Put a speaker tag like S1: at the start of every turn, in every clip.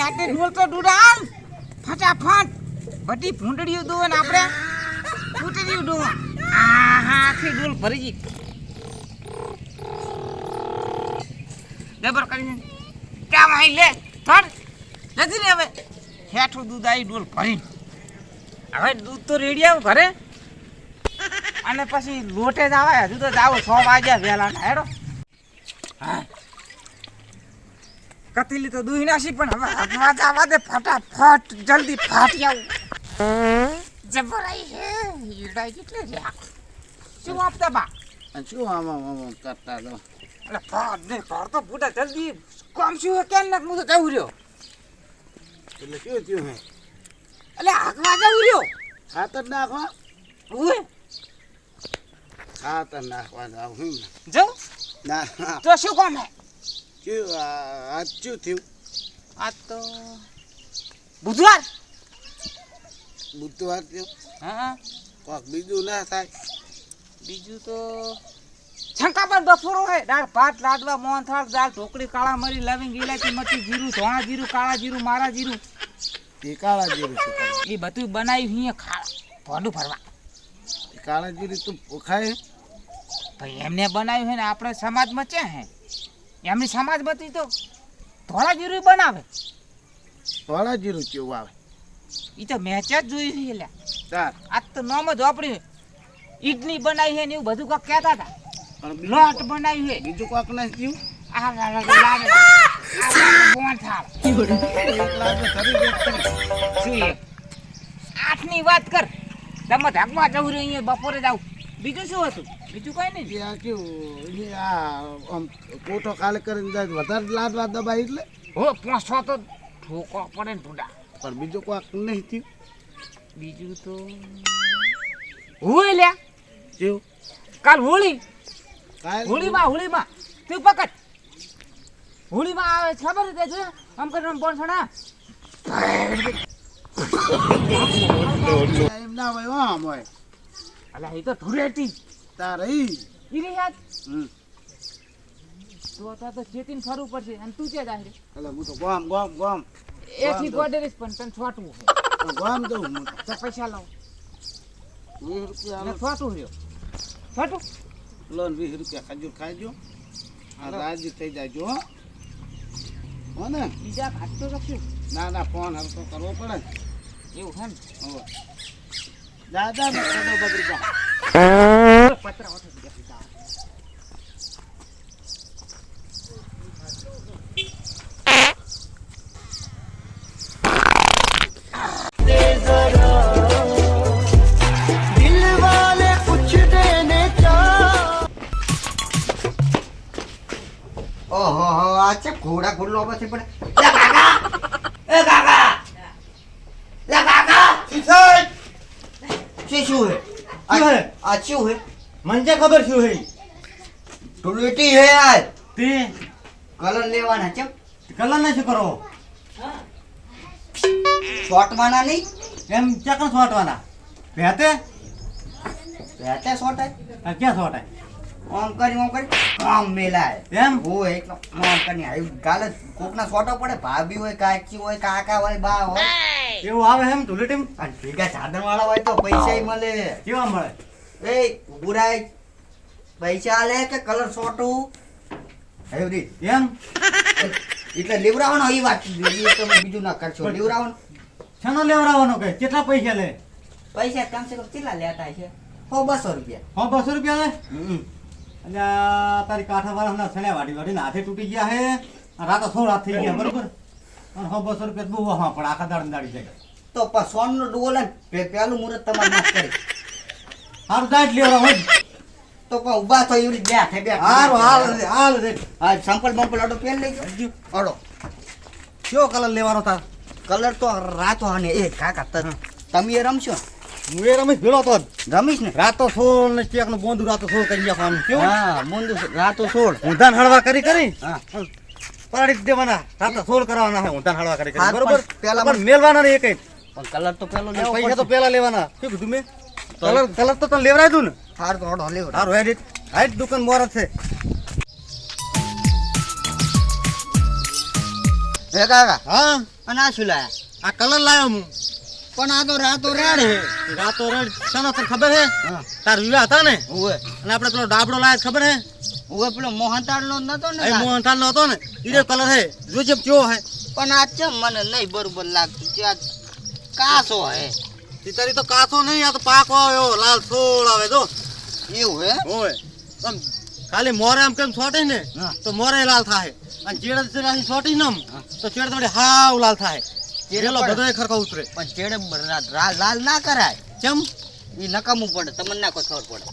S1: આટે ઢોલ તો ડુડાલ ફટાફટ બધી ભૂંડડીઓ દો ને આપણે ફૂટડીઓ દો આહા આખી ઢોલ ભરી ગઈ જબર કરીને ક્યાં માહી લે થડ જતી ને હવે હેઠું દૂધ આવી ઢોલ ભરી હવે દૂધ તો રેડી આવું ઘરે અને પછી લોટે જ આવે હજુ તો જાવ 6 વાગ્યા વહેલા હેડો હા કતીલી તો દૂહી નાસી પણ હવે હગવા જવા દે ફટાફટ જલ્દી ફાટી આવું જબરાઈ હે ઈડાઈ કેટલે રહ્યા શું આપતા બા
S2: શું આમાં કરતા તો
S1: એટલે ફાટ ને ફાટ તો ફૂટા જલ્દી કોમ શું હે કેમ ના હું તો જવું રહ્યો
S2: એટલે શું થયું હે
S1: એટલે હગવા જવું રહ્યો
S2: ખાતર નાખવા
S1: ઓય
S2: ખાતર નાખવા જાવ હું
S1: જો
S2: ના
S1: તો શું કોમ હે
S2: શું આજ શું થયું
S1: આજ તો બુધવાર
S2: બુધવાર થયું
S1: હા
S2: કોક બીજું ના થાય
S1: બીજું તો છંકા પર બફોરો હે દાળ ભાત લાડવા મોહનથાળ દાળ ઢોકળી કાળા મરી લવિંગ ઇલાયચી મરચી જીરું ધોણા જીરું કાળા જીરું મારા જીરું
S2: એ કાળા જીરું શું કરે
S1: એ બધું બનાવ્યું અહીંયા ખાવા ભોંડું ફરવા
S2: કાળા જીરું તું ખાય
S1: ભાઈ એમને બનાવ્યું હે ને આપણે સમાજમાં છે હે એમની સમાજમાંથી તો ધોળા જીરું બનાવે
S2: કાળા જીરું કેવું આવે
S1: એ તો મેચ જ જોયું છે એટલે
S2: ચાર
S1: આજ તો નામ જ વાપર્યું ઈડલી બનાવી છે ને એવું બધું કાંક કહેતા હતા
S2: પણ
S1: લોટ બનાવ્યું છે
S2: બીજું કોક ના થયું
S1: આ મોહનથાળ શું એ આઠની વાત કર તમે ધાકમાં જવું રહ્યું અહીંયા બપોરે જાવ બીજું શું હતું બીજું કઈ નહીં
S2: આ કેવું આ આમ કોટો કાલે કરીને જાય વધારે લાડવા દબાઈ એટલે
S1: હો પોસવા તો ઠોકો પડે ને ઢૂંઢા
S2: પણ બીજું કોક નહીં થયું
S1: બીજું તો હોય લ્યા
S2: કેવું
S1: કાલ હોળી
S2: કાલે
S1: હોળીમાં તું પકડ હોળીમાં આવે ખબર છે જો આમ કરીને બોલ છોડા
S2: એમ ના હોય આમ હોય
S1: અલા એ તો ધુરેટી
S2: તારે
S1: ઈરી યાદ
S2: હમ
S1: તો ખેતીને ફરવું પડશે અને તું ક્યાં જાય
S2: એટલે હું તો ગામ
S1: એથી ગોડેરીસ પણ તને છોટવું
S2: ગામ દઉં હું
S1: તો પૈસા લાવ
S2: 20 રૂપિયા
S1: અને છોટું રહ્યો છોટું
S2: લોન 20 રૂપિયા ખજૂર ખાઈજો આ રાજી થઈ જાયજો હો ને
S1: બીજા ખાતો રખ્યું
S2: ના ફોન હરતો કરવો પડે ને
S1: એવું હે ને
S2: હો દાદા ને કદો બગડી જા
S1: પતરા ઓછો ગયા
S3: ઓહો આ છે ઘોડા ઘોડલો પછી પડે લે કાકા એ કાકા લે કાકા શું હે આ શું હે
S4: મને ખબર શું હે
S3: ધૂળેટી હે યાર
S4: તે
S3: કલર લેવાના છે
S4: કલર ને શું કરો
S3: શોર્ટવાના નહીં
S4: એમ ચકન છોટવાના ભેતે
S3: બેટે શોર્ટ
S4: ક્યાં છોટાય
S3: ઓમ કરી કામ મેલાય
S4: એમ
S3: હોય એટલે ઓમ કરી આવી ગાલે કોકના શોર્ટો પડે ભાભી હોય કાચી હોય કાકા હોય બા હોય
S4: એવું આવે એમ ધૂળેટીમ
S3: અને ભેગા સાધન વાળા હોય તો પૈસા મળે
S4: કેવા મળે
S3: એ ઉભુરાય પૈસા આલે કે કલર શોર્ટું એવડી
S4: એમ
S3: એટલે લેવરાવાનો એ વાત તમે બીજું ના કરશો લેવરાવાનો
S4: શાનો લેવડાવવાનો કે કેટલા પૈસા લે
S3: પૈસા કમસે કમ કેટલા લેતા છે 100-200 રૂપિયા
S4: 200 રૂપિયા લે
S3: હમ
S4: અલ્યા તારી કાંઠા વાળા છેલ્યા વાડી હાથે તૂટી ગયા હે રાતો 16 હાથ થઈ ગયા બરોબર અને 200 રૂપિયા બહુ હા પણ આખા દાડી જાય
S3: તો સોનનો ડોલ ને પેલું મુહૂર્ત તમારે ના કરી
S4: હારું દાટ લેવડા હોય
S3: તો પણ ઊભા તો એવી બે હાથે બે
S4: હારું હાલ રે
S3: આ સંપલ બંપલ આડો પેન લઈ ગયો આડો
S4: કયો કલર લેવાનો તા
S3: કલર તો રાતો અને એ કાકા તમે એ રમશો
S4: હું એ રમીશ ભેળો તો
S3: રમીશ ને
S4: રાતો 16 ને ચેક નું બોંધું રાતો 16 કરી નાખવાનું કેવું
S3: હા મુંદુ રાતો 16
S4: ઊંધાન હળવા કરી
S3: હા
S4: પરાડી દેવાના રાતો 16 કરવાના હે ઊંધાન હળવા કરી
S3: હા,
S4: બરોબર
S3: પણ પેલા
S4: પણ મેલવાના નહીં એકઈ
S3: પણ કલર તો પેલો લેવો
S4: પૈસા તો
S3: પડશે.
S4: પેલા લેવાના શું કીધું મેં કલર તો તને લેવરાય દઉં ને
S3: હાર તો ઓડો લેવો
S4: હારું હાઈટ દુકાન મોર છે
S3: હે કાકા
S4: હા
S3: અને આ શું લાયા
S4: આ કલર લાવ્યો હું
S3: પણ આ તો રાતો રેડ હે
S4: રાતો રેડ શાનો તને ખબર હે
S3: હા
S4: તાર વિવાહ હતા ને
S3: ઓવે
S4: અને આપણે પેલો ડાબડો લાવ્યો ખબર હે
S3: ઓવે પેલો મોહનતાળ નો નતો ને
S4: એ મોહનથાળ નો હતો ને ઈરે કલર હે જોજે કેવો હે
S3: પણ આ ચમ મને નહીં બરોબર લાગતું ત્યાં કાસો હે
S4: તારી તો કાચો નહીં આ તો પાકો આવ્યો લાલ સોળ આવે જો
S3: એવું હે
S4: ઓય આમ ખાલી મોરે આમ કેમ છોટી ને
S3: હા.
S4: તો મોરે લાલ થાય અને ચેડ રાશી છોટી ને આમ તો ચેડ થોડી હાવ લાલ થાય ચેડેલો બધો ખરખો ઉતરે
S3: પણ ચેડે લાલ ના કરાય
S4: કેમ
S3: એ નકામું પડે તમને ના કોઈ ખબર પડે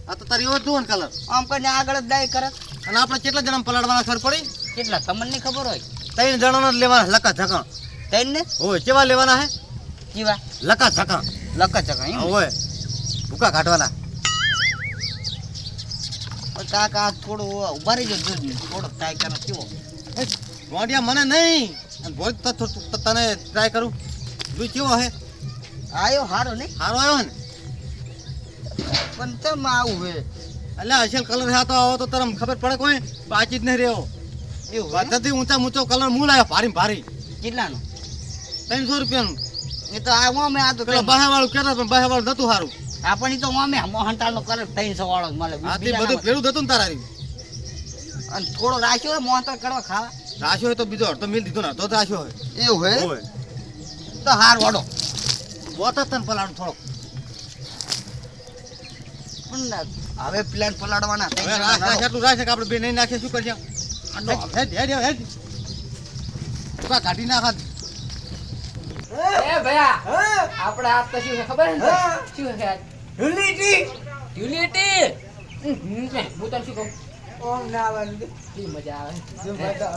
S4: આ તો તારી એવો જુઓ ને કલર
S3: આમ કરીને આગળ જ ડાય કરે
S4: અને આપણે કેટલા જણા પલાડવાના ખબર પડી
S3: કેટલા તમને નહીં ખબર હોય
S4: 3 જણાના જ લેવાના લકા ઝકા
S3: તૈન ને
S4: ઓય કેવા લેવાના હે
S3: જીવા
S4: લકા ઝકા
S3: લક ચકા એમ
S4: ઓય ભૂકા કાઢવાના
S3: પણ કાકા થોડું ઉભા રહી જજો થોડો ટ્રાય કરો કેવો
S4: મોઢિયા મને નહીં અને ભોજ તને ટ્રાય કરું જોઈ કેવો હે
S3: આયો હારો નહીં
S4: સારો આવ્યો ને
S3: પણ ચમ આવું હે
S4: એટલે અસલ કલર હે આ તો આવો તો તરમ ખબર પડે કોઈ બાકી જ નહીં રહ્યો
S3: એવું હે?
S4: વધારથી ઊંચો કલર મૂળ આવ્યો ભારી ભારી
S3: કેટલાનું
S4: 300 રૂપિયાનું
S3: એ તો આ ઓમે આ તો
S4: પેલો બાહેવાળું કહેતા પણ બાહેવાળું નતું સારું
S3: આપણ ઈ તો ઓમે મોહનતાળ નો કલર 300 વાળો જ મળે
S4: આ તે
S3: બીજાના
S4: બધું ભેળું થતું ને તારા
S3: અને થોડો રાખ્યો હોય મોહનતાળ કરવા ખાવા
S4: રાખ્યો હોય તો બીજો અડધો મિલ દીધો ને અડધો તો રાખ્યો હોય
S3: એવું હે
S4: હોય
S3: તો હાર વાડો
S4: બોત તને પલાડું થોડોક
S3: પણ હવે પ્લાન પલાડવાના
S4: હવે રાખ એટલું રાખ કે આપણે બે નહીં નાખીએ શું કરશે હેડ હેડ હેડ તું કાઢી નાખ
S5: એ ભયા આપણે આ તો શું છે ખબર છે ને શું છે આજ?
S3: હુલીટી
S5: યુનિટી હું તને શું કહું
S3: ઓમ ના વાંદે
S5: કેવી મજા આવે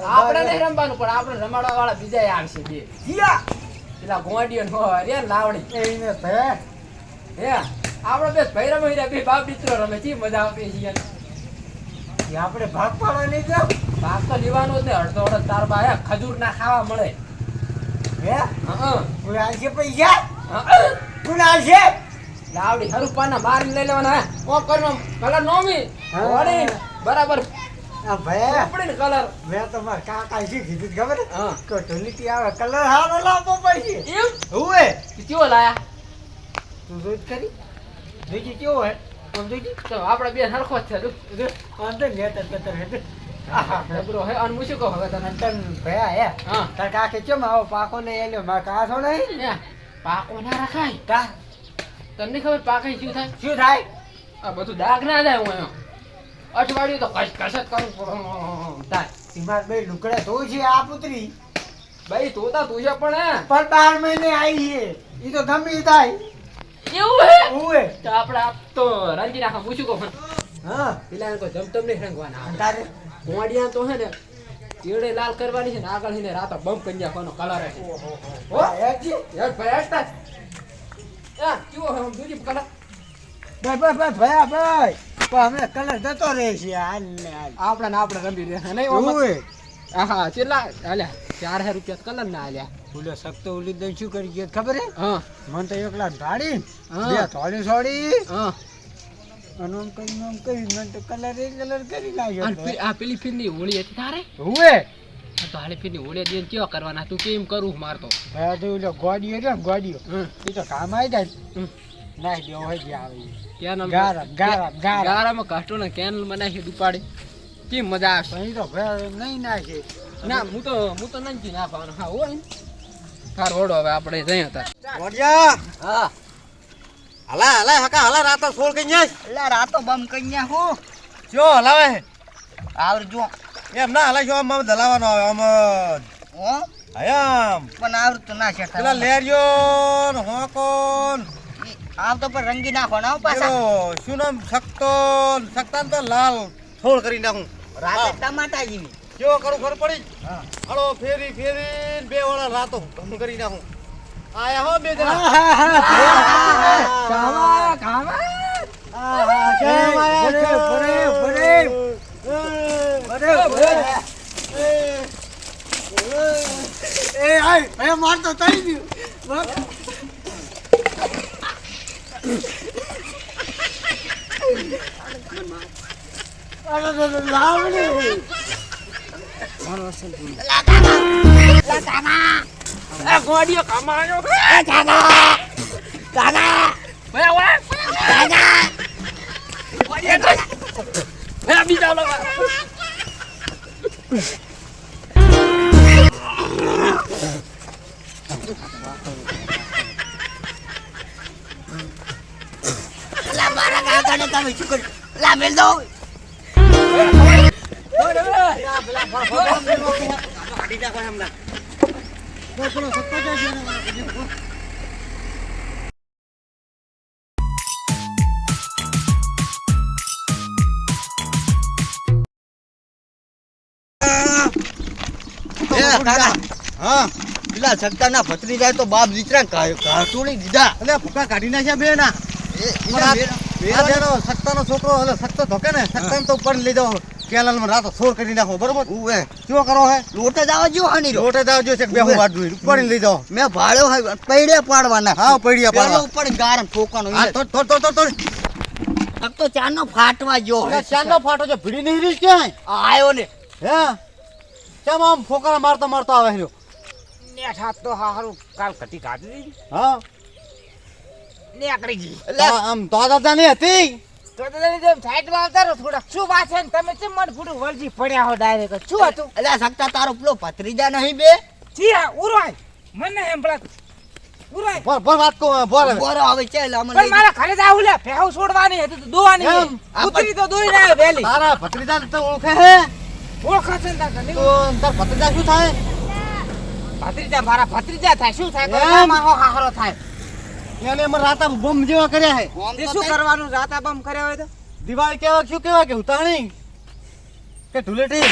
S5: આપણે નહીં રમવાનું પણ આપણે રમાડવા વાળા બીજા આવશે બે
S3: જીયા
S5: પેલા ગોંડિયો નો રે લાવડી
S3: એને ભે
S5: હે આપણે બે ભાઈ રમે રહ્યા, બે બાપ દીકરો રમે કેવી મજા આવે છે
S3: આપણે ભાગ પાડવા નહીં જાવ
S5: ભાગ તો લેવાનો જ ને અડધો અડધ તાર બા હે ખજૂર ના ખાવા મળે
S3: હે
S5: હા
S3: કોઈ આલશે પૈસા
S5: હા
S3: કોણ આલશે
S5: લાવડી હરુપાના મારીને લઈ લેવાના હે ઓ કરનો કલર નોમી
S3: હા.
S5: વળી બરાબર
S3: આ ભે
S5: ઉપડીને કલર
S3: મેં તમાર કાકા શી કીધું ખબર
S5: હા
S3: કે ઢોલીટી આવે કલર હારો લાવવો પડશે
S5: એમ
S3: હુએ
S5: કેવો લાયા
S3: તું જોઈ કરી જોઈજી કેવો હે કોણ જોઈજી
S5: તો આપણે બે હરખો જ છે તું
S3: અંદર નેતર કતર હે
S5: ડબરો હે અને હું શું કહું હવે તને
S3: અંતર ભયા હે
S5: હા
S3: તાર કાકે ચમ આવો પાકો ને એલ્યો માર કાસો નહીં
S5: ને પાકો ના રખાય
S3: કા
S5: તને નહીં ખબર પાકે શું થાય
S3: શું થાય
S5: આ બધું દાગ ના જાય હું એમ અઠવાડિયું તો કશ કશ જ કરું થાય
S3: સીમાર બે લુકડા ધોઈ છે આ પુત્રી
S5: ભાઈ તું તો તું છે પણ
S3: પર 12 મહિને આવી છે ઈ તો ગમે ઈ થાય
S5: એવું હે
S3: હુએ
S5: તો આપણે આપ તો રંજી નાખા પૂછું કહું
S3: હા
S5: પેલા કોઈ જમતમ નહીં રંગવાના
S3: તારે
S5: ગોંડિયા તો હે ને ચેડે લાલ કરવાની છે ને આગળ છે ને રાતો બમ કરી નાખવાનો કલર છે
S3: હો એજી
S5: યાર ભાઈ હટતા યા કેવો હે આમ દૂધી કલર
S3: બસ ભયા ભાઈ પણ અમે કલર જતો રહે છે હાલ ને હાલ
S5: આપણે ને આપણે રમી રહ્યા નહીં ઓમ
S3: હુએ
S5: હા કેટલા હાલ્યા 4000 રૂપિયા કલર ના હાલ્યા
S3: ઓલો સખ્તો ઓલી દઈ શું કરી ગયો ખબર હે
S5: હા
S3: મને તો એકલા ઢાળી
S5: હા.
S3: બે થોડી છોડી
S5: હા
S3: અને આમ કરી મને તો કલર કરી નાખ્યો
S5: અને
S3: તો.
S5: આ પેલી ફીરની હોળી હતી તારે
S3: હુએ
S5: આ તો હાલે ફીરની હોળી દઈને કેવા કરવાના તું કેમ કરું મારતો
S3: ભયા તો ઓલો ગોડીઓ છે ને ગોડીઓ
S5: હમ
S3: એ તો કામ આવી જાય
S5: હમ.
S3: નાખી દેવો હોય જે આવે ઈ.
S5: કેનલ
S3: ગારા
S5: ગારામાં કાઢો ને કેનલ માં નાખી દુપાડી કેમ મજા આવશે
S3: પણ ઈ તો ભયા નહીં નાખે
S5: ના હું તો નથી ના પાવાનું હા હોય ને તાર ઓડો હવે આપણે જઈએ હતા
S4: મોઢિયા
S3: હા
S4: હલા હલા હકા હલા રાતો સોળ કઈ જાય
S3: એટલે રાતો બમ કન્યા હું
S4: જો હલાવે
S3: આવરજો
S4: એમ ના હલા જો આમ દલાવાનો આવે આમ
S3: હો
S4: આયામ
S3: પણ આવડતું ના છે
S4: પેલા લેરિયો ને હોકોન
S3: આમ તો પણ રંગી નાખવાના હો પાછા
S4: પેલો શું નામ સક્તાન તો લાલ થોડ કરી નાખું
S3: રાતે ટમાટા જેવી
S4: કેવો કરું ખબર પડી
S3: હા
S4: હળો ફેરી ફેરી બે વાળા રાતો ભમ કરી નાખું આયા હો બે જણા
S5: કાવા કાવા
S4: કેમ આયા છો?
S3: એ આય ભયા મારતો થઈ ગયું લાવણી
S1: એ ગોડીઓ કમાયો
S3: લા મારા કાકાને તમે શું કર્યું? લા મેલ દો.
S4: હા
S3: પેલા સત્તાના ભત્રી જાય તો બાપ દીકરા કાઢોડી દીધા.
S4: એટલે ભૂકા કાઢી નાખ્યા બે ના સત્તાનો છોકરો એટલે સત્તો ધોકે ને સત્તાને તો ઉપર લઈ જાઓ કેલાલમાં રાતો સોર કરી નાખો બરોબર
S3: ઉવે
S4: શું કરો હે
S3: લોટે જવા જો હાની રો.
S4: લોટે દાવ જો છે બેહું વાડું ઉપર લઈ જાઓ
S3: મેં ભાડ્યો હોય પૈડે પાડવાના.
S4: હા પૈડિયા પાડવા
S3: ઉપર ગાર ઠોકાનો.
S4: હા તો
S3: આ તો ચાનો ફાટવા જો.
S4: ચાંદનો ફાટો છે ભીડી નહીં રીસ ક્યાંય
S3: આયો ને
S4: હે કેમ આમ ફોકરા મારતો આવે રહ્યો
S1: નેઠા તો હારું કાલ ઘટી કાઢી દીધી
S4: હા
S1: નેકડી ગઈ
S4: આમ તો દાદા નહીં હતી
S1: તો જેમ સાઈડમાં આવતા રહો થોડા શું વાત છે ને તમે ચેમ મન ફૂડું વળજી પડ્યા હો ડાયરેક્ટ શું હતું
S3: એટલે સત્તા તારો પેલો ભત્રીજા નહીં બે
S1: જી હા ઉરાય મને એમ પડા ઉરાય
S4: બોલ વાત કો બોલ હવે
S3: બોરો આવે છે એટલે અમને
S1: પણ મારા ઘરે જાવ લે ભેહું છોડવાની હતી તો દોવાની
S4: એમ?
S1: ઉતરી તો દોઈ ના વેલી
S4: તારા ભત્રીજા તો ઓળખે હે
S1: ઓળખા છે ને તાર
S4: તો તાર ભત્રીજા શું થાય
S1: ભત્રીજા મારા ભત્રીજા થાય શું થાય
S4: એમ?
S1: મામા હો હારો થાય
S4: એને એમાં રાતા બોમ્બ જેવા કર્યા હે
S1: તે શું કરવાનું રાતા બમ કર્યા હોય તો
S4: દિવાળી કેવા શું કેવા કે ઉતાણી કે ધૂળેટી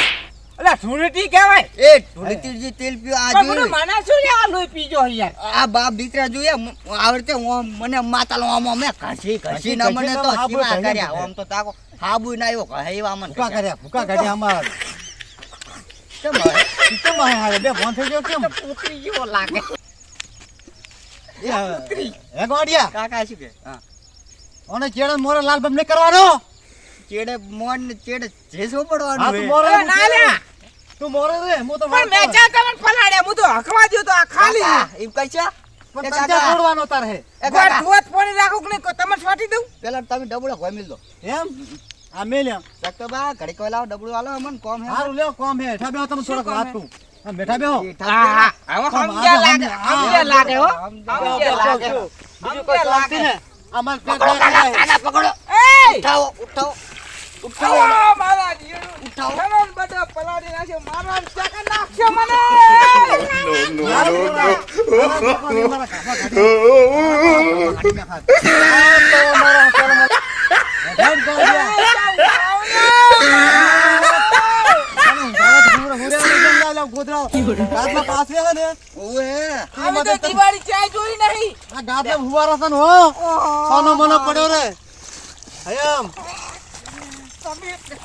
S1: એટલે ધૂળેટી કહેવાય
S3: એ ધૂળેટીજી તેલ પીવા આ
S1: પણ મને
S3: જોયું.
S1: માના શું લે આ લોહી પીજો યાર
S3: આ બાપ દીકરા જોયા આવડતે મને માતાલો આમ અમે ઘસી ના મને તો
S4: હાબુ
S3: સીમા
S4: થઈ
S3: કર્યા
S4: જાય.
S3: આમ તો તાકો હાબુ ના આવ્યો કહે એવા મને
S4: ભૂકા કાઢ્યા આમાં
S3: કેમ હવે?
S4: કેમ હારે બે ફોન થઈ ગયો કેમ
S1: ઉતરી જેવો લાગે
S4: હે ગોડિયા
S3: કાકા શું કે હા
S4: ઓને ચેડે મોરે લાલ બમ ને કરવાનો
S3: ચેડે મોન ને ચેડે જેસો
S4: હા
S3: પડવાનું
S4: તું
S3: હે.
S4: મોરે
S1: અરે ના લે
S4: તું મોરે રે હું તો
S1: પણ મેં ચા તમને પલાડ્યા હું તો હકવા દ્યો તો આ ખાલી
S3: કાકા, એમ કઈ છે
S4: પણ
S3: એ
S4: તને
S3: કાકા.
S4: છોડવાનો તાર હે
S3: એ
S1: ગોળ
S3: કાકા,
S1: ધોત પાણી રાખું કે નહીં તમે છોટી દઉં
S3: પેલા તમે ડબડો ગમી દો
S4: એમ આ મેલ્યા
S3: સક્તો બા ઘડી કોઈ લાવો ડબડું આલો અમન કોમ હે
S4: હારું લ્યો કોમ હે ઠા બેહો તમે થોડોક
S1: કોમ
S4: વાત
S1: હે?
S4: તું હા બેઠા બેહો
S1: હા હવે સમજ્યા લાગે સમજ્યા લાગે હો સમજ્યા લાગે
S4: બીજું કોઈ શાંતિ ને અમાર પેટ
S3: પકડો કાકા,
S4: લાગે
S3: કાકા પકડો
S1: એય
S3: ઉઠાવો ઉઠાવો ઉઠાવો
S1: આવો મારા જીવન
S3: ઉઠાવો
S1: તમામ બધા પલાડી નાખ્યો મારા ચાકા નાખ્યો મને
S3: ઓએ
S1: અમે તો દિવાળી ચાય જોઈ નહીં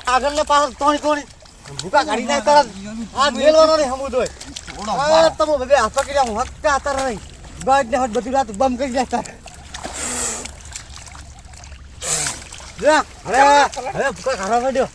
S4: આગળ ને પાછળ તોણી કોણી ભૂકા કાઢી નાખ તરત આ મેલવાનો નહીં હમું દોય તમે બધે હાથ પકડી હું હક્કા હતા નહીં ગાડ ને હટ બધી રાત બમ કરી જાય તાર જા હવે ભૂકા કાઢવા માંડ્યો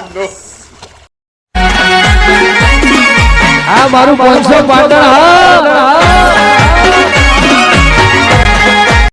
S6: no. મારું 500 પાટણ હા